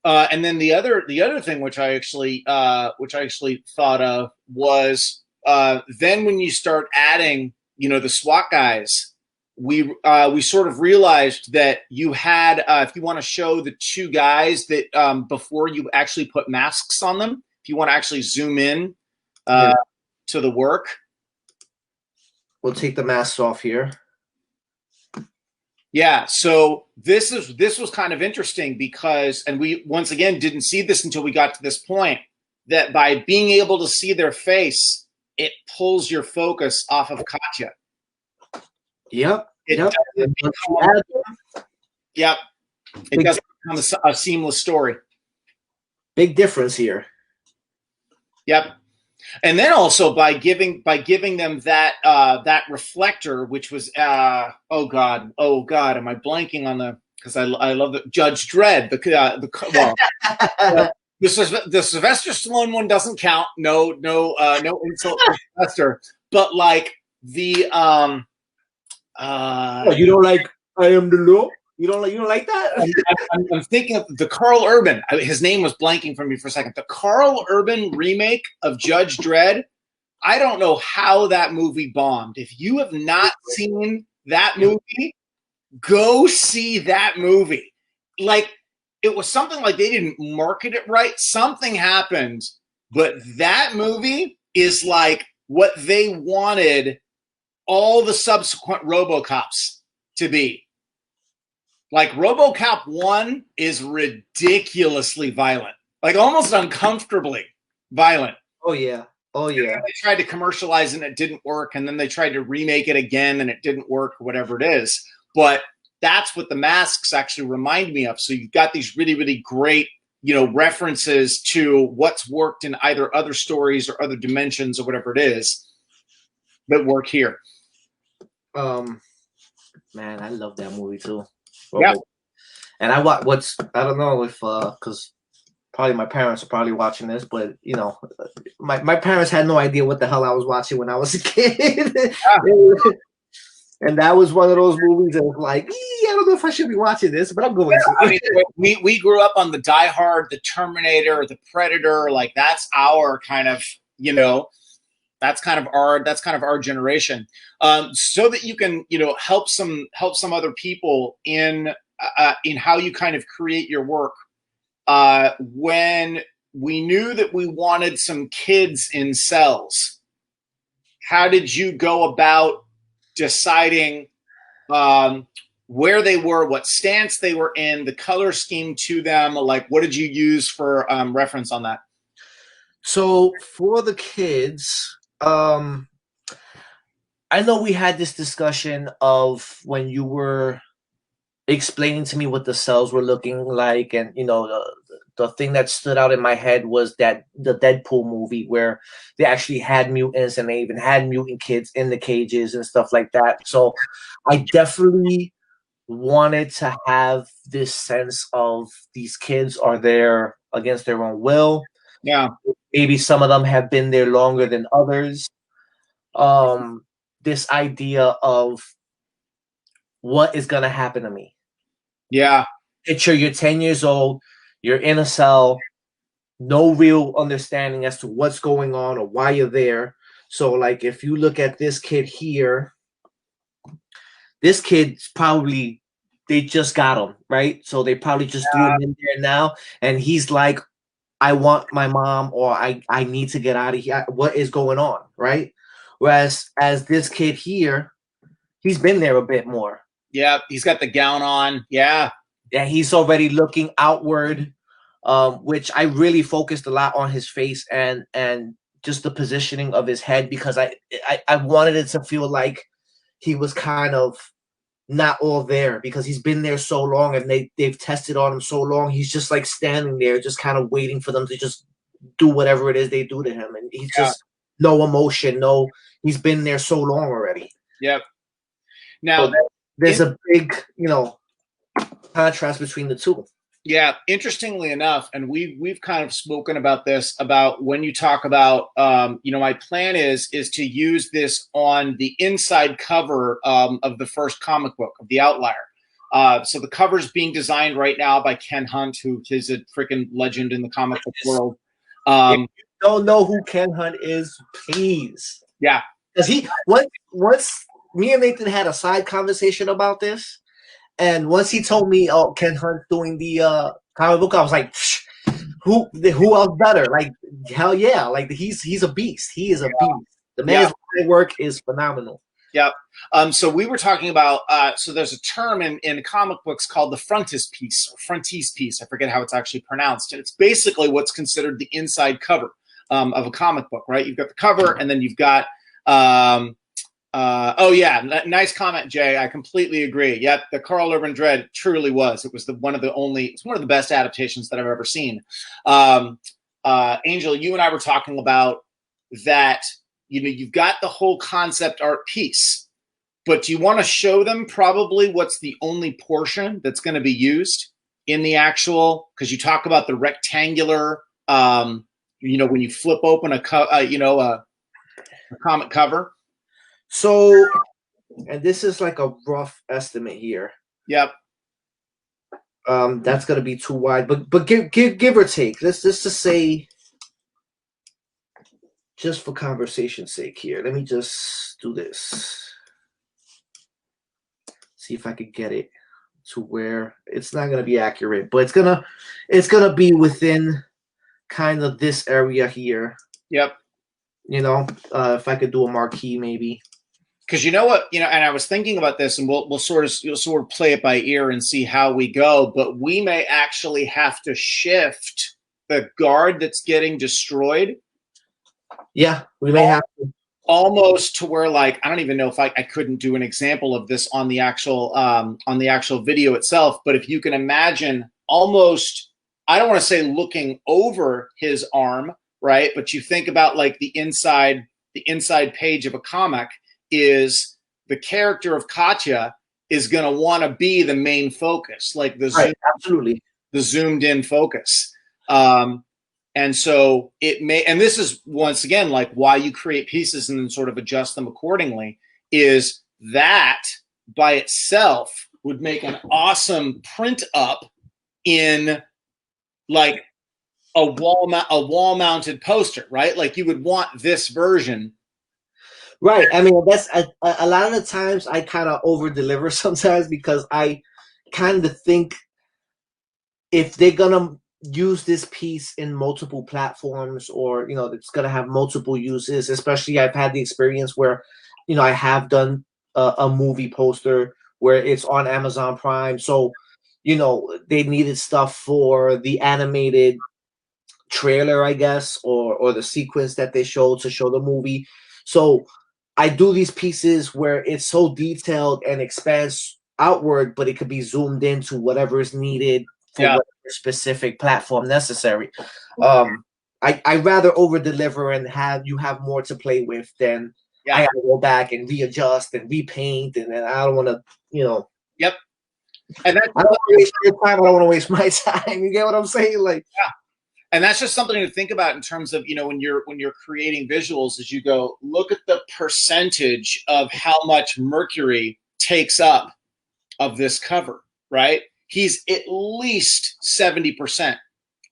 And then the other thing which I actually thought of was then when you start adding the SWAT guys, we sort of realized that you had if you want to show the two guys that before you actually put masks on them, if you want to actually zoom in to the work, we'll take the masks off here. Yeah, so this was kind of interesting because, and we once again didn't see this until we got to this point, that by being able to see their face, it pulls your focus off of Katya. Yep. It yep. doesn't become a seamless story. Big difference here. Yep. And then also by giving them that reflector, which was oh god, am I blanking on because I love the Judge Dredd, the Sylvester Stallone one doesn't count. No insult to Sylvester, but like the you don't like I Am the Law? You don't like that? I'm thinking of the Carl Urban. His name was blanking from me for a second. The Carl Urban remake of Judge Dredd. I don't know how that movie bombed. If you have not seen that movie, go see that movie. Like, it was something like they didn't market it right. Something happened, but that movie is like what they wanted all the subsequent RoboCops to be. Like RoboCop 1 is ridiculously violent, like almost uncomfortably violent. Oh yeah. Oh yeah. They tried to commercialize it and it didn't work, and then they tried to remake it again and it didn't work, or whatever it is. But that's what the masks actually remind me of. So you've got these really, really great, references to what's worked in either other stories or other dimensions or whatever it is that work here. Man, I love that movie too. Yeah. And I don't know if because probably my parents are probably watching this, but my parents had no idea what the hell I was watching when I was a kid. Yeah. And that was one of those movies that was like, I don't know if I should be watching this, but I'm going to. I mean, we grew up on the Die Hard, the Terminator, the Predator. Like that's our kind of, that's kind of our generation. So that you can, help some other people in how you kind of create your work. When we knew that we wanted some kids in cells, how did you go about deciding where they were, what stance they were in, the color scheme to them? Like, what did you use for reference on that? So for the kids, I know we had this discussion of when you were explaining to me what the cells were looking like, and the thing that stood out in my head was that the Deadpool movie where they actually had mutants and they even had mutant kids in the cages and stuff like that. So I definitely wanted to have this sense of these kids are there against their own will. Yeah. Maybe some of them have been there longer than others. This idea of what is going to happen to me. Yeah. Picture you're 10 years old, you're in a cell, no real understanding as to what's going on or why you're there. So, like, if you look at this kid here, this kid's probably, they just got him, right? So they probably just threw him in there now. And he's like, I want my mom, or I need to get out of here. What is going on, right? Whereas as this kid here, he's been there a bit more. Yeah, he's got the gown on. Yeah. Yeah, he's already looking outward, which I really focused a lot on his face and just the positioning of his head, because I wanted it to feel like he was kind of not all there, because he's been there so long and they've tested on him so long. He's just like standing there, just kind of waiting for them to just do whatever it is they do to him, and he's just no emotion, he's been there so long already. Yep. Now so there's a big, contrast between the two. Yeah, interestingly enough, and we've kind of spoken about this, about when you talk about, my plan is to use this on the inside cover of the first comic book of the Outlier. So the cover is being designed right now by Ken Hunt, who is a freaking legend in the comic book world. If you don't know who Ken Hunt is, please. Yeah, because once me and Nathan had a side conversation about this. And once he told me, "Oh, Ken Hunt's doing the comic book," I was like, "Who else better?" Like, hell yeah! Like he's a beast. He is a beast. The man's work is phenomenal. Yep. So we were talking about. So there's a term in comic books called the frontispiece or frontispiece. I forget how it's actually pronounced. And it's basically what's considered the inside cover of a comic book, right? You've got the cover, and then you've got. Nice comment, Jay. I completely agree. Yep, the Carl Urban Dread truly was. It was one of the best adaptations that I've ever seen. Angel, you and I were talking about that. You've got the whole concept art piece, but do you want to show them probably what's the only portion that's going to be used in the actual? Because you talk about the rectangular. When you flip open a comic cover. So, and this is like a rough estimate here. Yep. That's gonna be too wide, but give or take. Let's just say, just for conversation's sake here, let me just do this. See if I could get it to where it's not gonna be accurate, but it's gonna be within kind of this area here. Yep. If I could do a marquee, maybe. Because you know what, and I was thinking about this, and we'll sort of play it by ear and see how we go. But we may actually have to shift the guard that's getting destroyed. Yeah, we may have to. Almost to where, like, I don't even know if I couldn't do an example of this on the actual video itself. But if you can imagine, almost, I don't want to say looking over his arm, right? But you think about like the inside page of a comic is the character of Katya is going to want to be the main focus, like absolutely the zoomed in focus. And so it may, and this is once again, like why you create pieces and then sort of adjust them accordingly, is that by itself would make an awesome print up in like a wall mounted poster, right? Like you would want this version. Right. I mean, that's a lot of the times I kind of over deliver sometimes, because I kind of think if they're gonna use this piece in multiple platforms, or it's gonna have multiple uses. Especially, I've had the experience where I have done a movie poster where it's on Amazon Prime, so they needed stuff for the animated trailer, I guess, or the sequence that they showed to show the movie. So I do these pieces where it's so detailed and expands outward, but it could be zoomed into whatever is needed for whatever specific platform necessary. I rather over deliver and have more to play with than I have to go back and readjust and repaint, and then I don't want to, Yep. And that, I don't want to waste your time. I don't want to waste my time. You get what I'm saying? Like, yeah. And that's just something to think about in terms of, when you're creating visuals, as you go, look at the percentage of how much Mercury takes up of this cover, right? He's at least 70%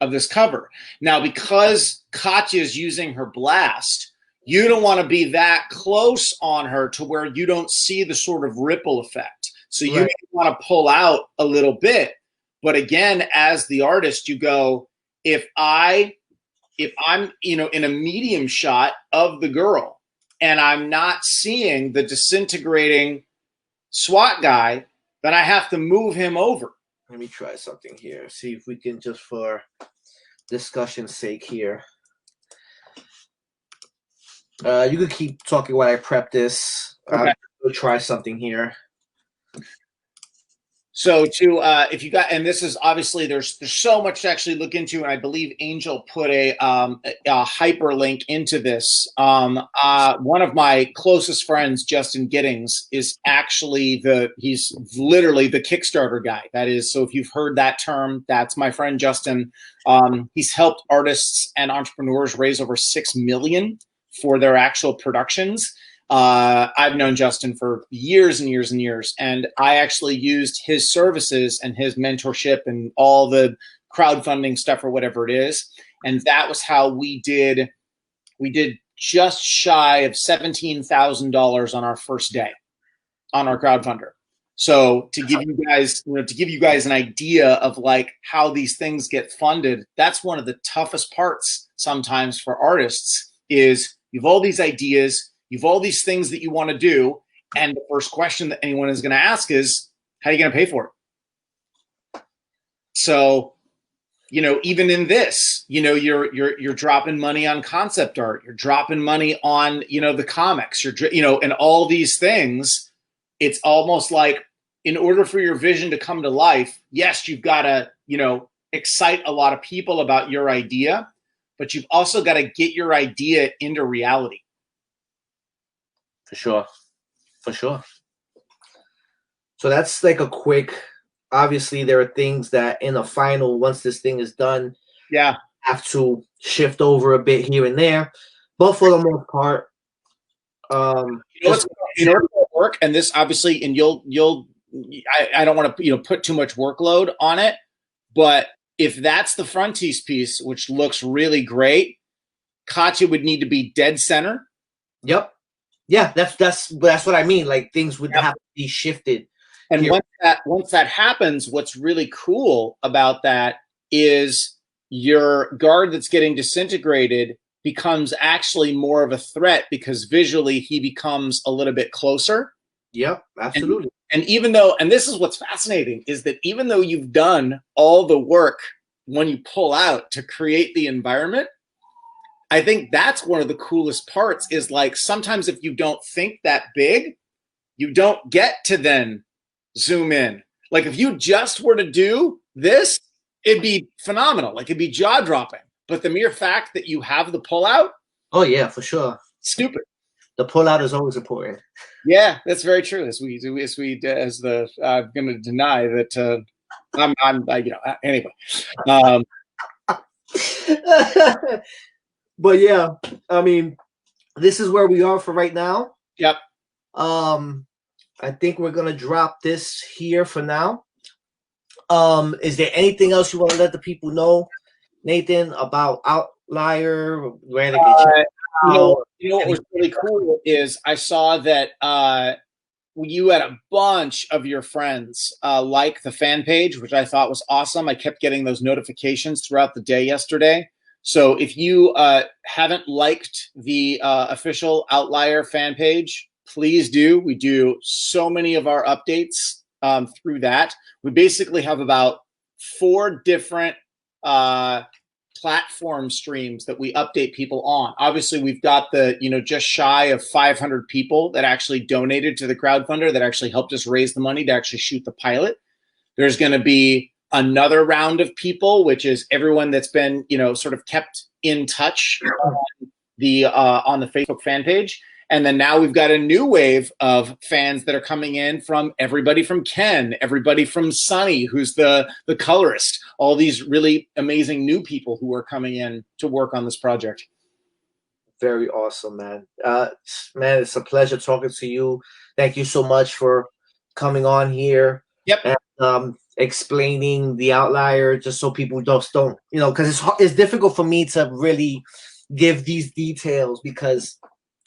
of this cover. Now, because Katya is using her blast, you don't want to be that close on her to where you don't see the sort of ripple effect. So you want to pull out a little bit. But again, as the artist, you go, if I'm in a medium shot of the girl and I'm not seeing the disintegrating SWAT guy, then I have to move him over. Let me try something here. See if we can, just for discussion's sake here. You could keep talking while I prep this. Okay. I'll try something here. So if you got, and this is obviously there's so much to actually look into, and I believe Angel put a hyperlink into this. One of my closest friends, Justin Giddings, is actually he's literally the Kickstarter guy. That is, so if you've heard that term, that's my friend Justin. He's helped artists and entrepreneurs raise over $6 million for their actual productions. I've known Justin for years and years and years, and I actually used his services and his mentorship and all the crowdfunding stuff or whatever it is. And that was how we did just shy of $17,000 on our first day on our crowdfunder. So to give you guys an idea of like how these things get funded, that's one of the toughest parts sometimes for artists is you've all these ideas, you've all these things that you want to do, and the first question that anyone is going to ask is, how are you going to pay for it? So, even in this, you're dropping money on concept art, you're dropping money on, the comics, and all these things. It's almost like in order for your vision to come to life, yes, you've got to, excite a lot of people about your idea, but you've also got to get your idea into reality. For sure. So that's like a quick, obviously there are things that in the final, once this thing is done, have to shift over a bit here and there. But for the most part, in order to work, and this obviously, and I don't want to, put too much workload on it, but if that's the frontispiece piece, which looks really great, Katya would need to be dead center. Yep. Yeah, that's what I mean. Like things would have to be shifted. And once that happens, what's really cool about that is your guard that's getting disintegrated becomes actually more of a threat because visually he becomes a little bit closer. Yep, absolutely. And even though, and this is what's fascinating, is that even though you've done all the work when you pull out to create the environment, I think that's one of the coolest parts is like sometimes if you don't think that big, you don't get to then zoom in. Like if you just were to do this, it'd be phenomenal. Like it'd be jaw dropping. But the mere fact that you have the pullout, oh yeah, for sure. Stupid. The pullout is always important. Yeah, that's very true. As the I'm going to deny that anyway. But yeah, I mean, this is where we are for right now. Yep. I think we're gonna drop this here for now. Is there anything else you want to let the people know, Nathan, about Outlier? Where to get you know what was really cool is I saw that you had a bunch of your friends like the fan page, which I thought was awesome. I kept getting those notifications throughout the day yesterday. So if you haven't liked the official Outlier fan page, please do. We do so many of our updates through that. We basically have about 4 different platform streams that we update people on. Obviously, we've got the, just shy of 500 people that actually donated to the crowdfunder that actually helped us raise the money to actually shoot the pilot. There's going to be another round of people, which is everyone that's been, sort of kept in touch on the Facebook fan page. And then now we've got a new wave of fans that are coming in from everybody from Ken, everybody from Sonny, who's the colorist, all these really amazing new people who are coming in to work on this project. Very awesome, man. Man, it's a pleasure talking to you. Thank you so much for coming on here. Yep. And explaining the Outlier, just so people just don't, because it's difficult for me to really give these details because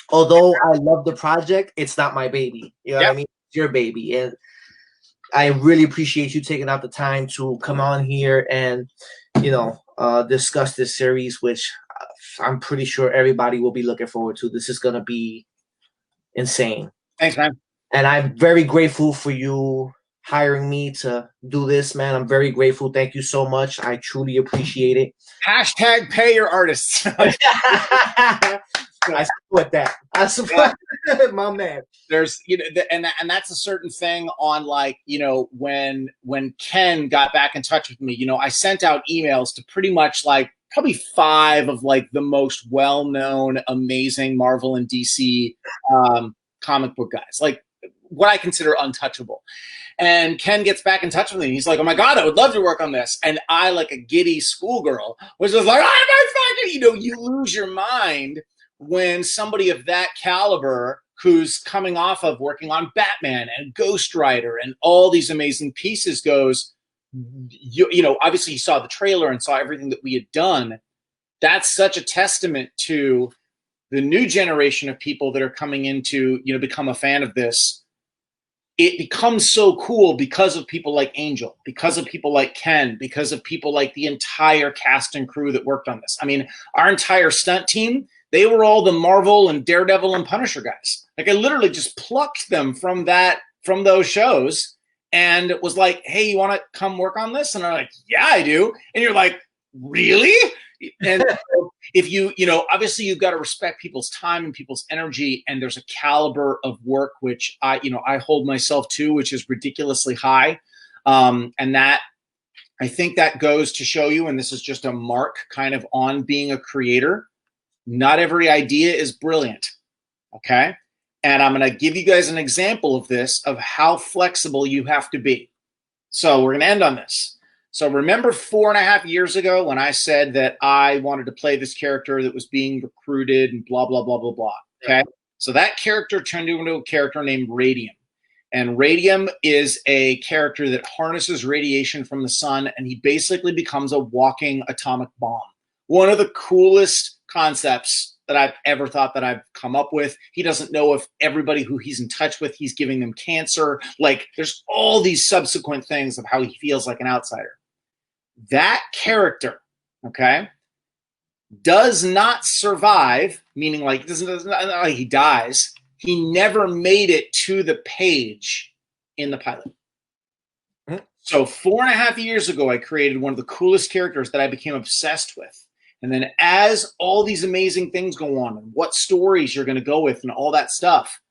although I love the project, it's not my baby. You know what I mean? It's your baby. And I really appreciate you taking out the time to come on here and, discuss this series, which I'm pretty sure everybody will be looking forward to. This is going to be insane. Thanks, man. And I'm very grateful for you hiring me to do this, man. I'm very grateful. Thank you so much. I truly appreciate it. Hashtag pay your artists. I support that. I support my man. There's, and that's a certain thing on like, when Ken got back in touch with me, I sent out emails to pretty much like probably 5 of like the most well-known, amazing Marvel and DC comic book guys, like what I consider untouchable. And Ken gets back in touch with me. He's like, oh my God, I would love to work on this. And I, like a giddy schoolgirl, was just like, oh my fucking, you lose your mind when somebody of that caliber who's coming off of working on Batman and Ghost Rider and all these amazing pieces goes, obviously you saw the trailer and saw everything that we had done. That's such a testament to the new generation of people that are coming into, become a fan of this. It becomes so cool because of people like Angel, because of people like Ken, because of people like the entire cast and crew that worked on this. I mean, our entire stunt team, they were all the Marvel and Daredevil and Punisher guys. Like I literally just plucked them from those shows and was like, hey, you want to come work on this? And they're like, yeah, I do. And you're like, really? And if obviously you've got to respect people's time and people's energy, and there's a caliber of work which I hold myself to, which is ridiculously high. And that I think that goes to show you, and this is just a mark kind of on being a creator. Not every idea is brilliant. Okay. And I'm going to give you guys an example of this, of how flexible you have to be. So we're going to end on this. So remember 4.5 years ago when I said that I wanted to play this character that was being recruited and blah, blah, blah, blah, blah. Okay. So that character turned into a character named Radium. And Radium is a character that harnesses radiation from the sun, and he basically becomes a walking atomic bomb. One of the coolest concepts that I've ever thought that I've come up with. He doesn't know if everybody who he's in touch with, he's giving them cancer. Like there's all these subsequent things of how he feels like an outsider. That character, okay, does not survive, meaning like doesn't like he dies. He never made it to the page in the pilot. So 4.5 years ago, I created one of the coolest characters that I became obsessed with. And then as all these amazing things go on, and what stories you're going to go with and all that stuff,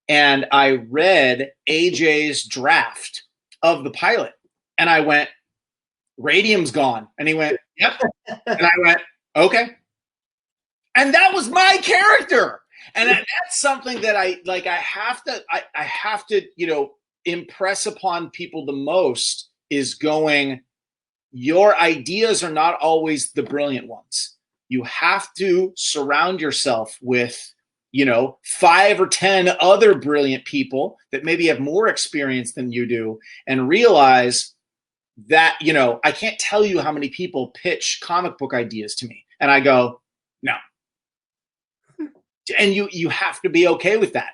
and I read AJ's draft of the pilot, and I went, Radium's gone. And he went, yep. And I went, okay. And that was my character. And that's something that I have to, you know, impress upon people the most is going, your ideas are not always the brilliant ones. You have to surround yourself with, you know, 5 or 10 other brilliant people that maybe have more experience than you do, and realize that, you know, I can't tell you how many people pitch comic book ideas to me, and I go, no. And you have to be okay with that.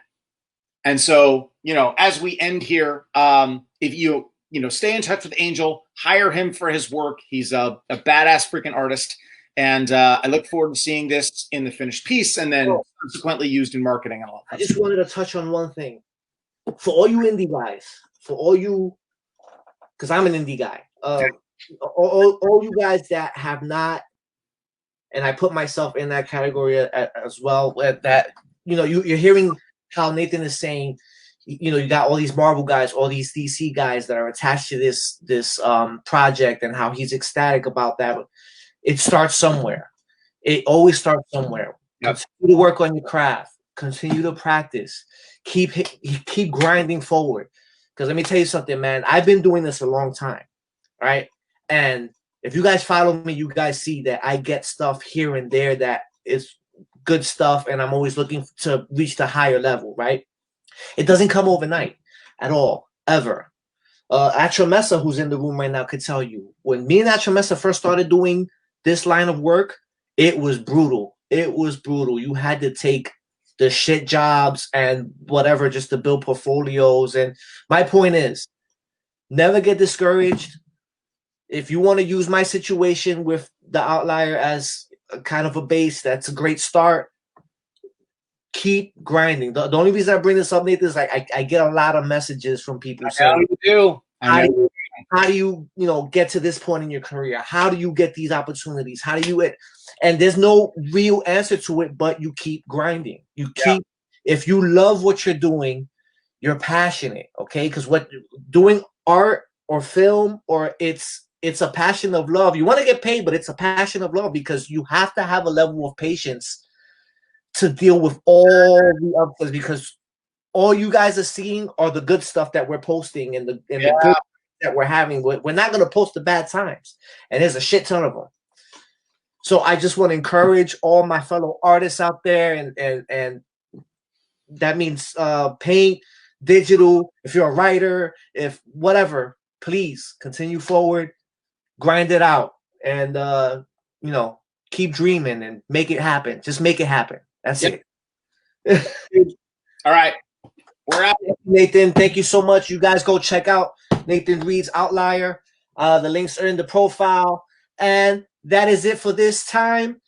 And so, you know, as we end here, if you know, stay in touch with Angel, hire him for his work. He's a badass freaking artist. And I look forward to seeing this in the finished piece and then subsequently used in marketing and all that. I just wanted to touch on one thing. For all you indie guys, for all you, because I'm an indie guy, all you guys that have not, and I put myself in that category as well, that, you know, you're hearing how Nathan is saying, you know, you got all these Marvel guys, all these DC guys that are attached to this project, and how he's ecstatic about that. It starts somewhere. It always starts somewhere. Yep. Continue to work on your craft. Continue to practice. Keep grinding forward. Because let me tell you something, man. I've been doing this a long time, right? And if you guys follow me, you guys see that I get stuff here and there that is good stuff, and I'm always looking to reach the higher level, right? It doesn't come overnight at all, ever. Atramessa, who's in the room right now, could tell you, when me and Atramessa first started doing this line of work, it was brutal. It was brutal. You had to take the shit jobs and whatever just to build portfolios. And my point is, never get discouraged. If you want to use my situation with the Outlier as a kind of a base, that's a great start. Keep grinding. The only reason I bring this up, Nathan, is I get a lot of messages from people saying, how do you, you know, get to this point in your career? How do you get these opportunities? How do you and there's no real answer to it, but you keep grinding. You keep, if you love what you're doing, you're passionate, okay? Because what doing art or film, or it's a passion of love. You want to get paid, but it's a passion of love, because you have to have a level of patience to deal with all the others, because all you guys are seeing are the good stuff that we're posting and the good that we're having. We're not going to post the bad times, and there's a shit ton of them. So I just want to encourage all my fellow artists out there, and that means paint, digital. If you're a writer, if whatever, please continue forward, grind it out, and you know, keep dreaming and make it happen. Just make it happen. That's it. All right. We're out. Nathan, thank you so much. You guys go check out Nathan Reid's Outlier. The links are in the profile. And that is it for this time.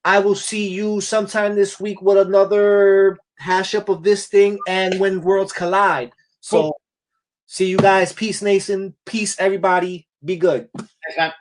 I will see you sometime this week with another hash up of this thing and When Worlds Collide. So see you guys. Peace, Nathan. Peace, everybody. Be good. Thanks, man.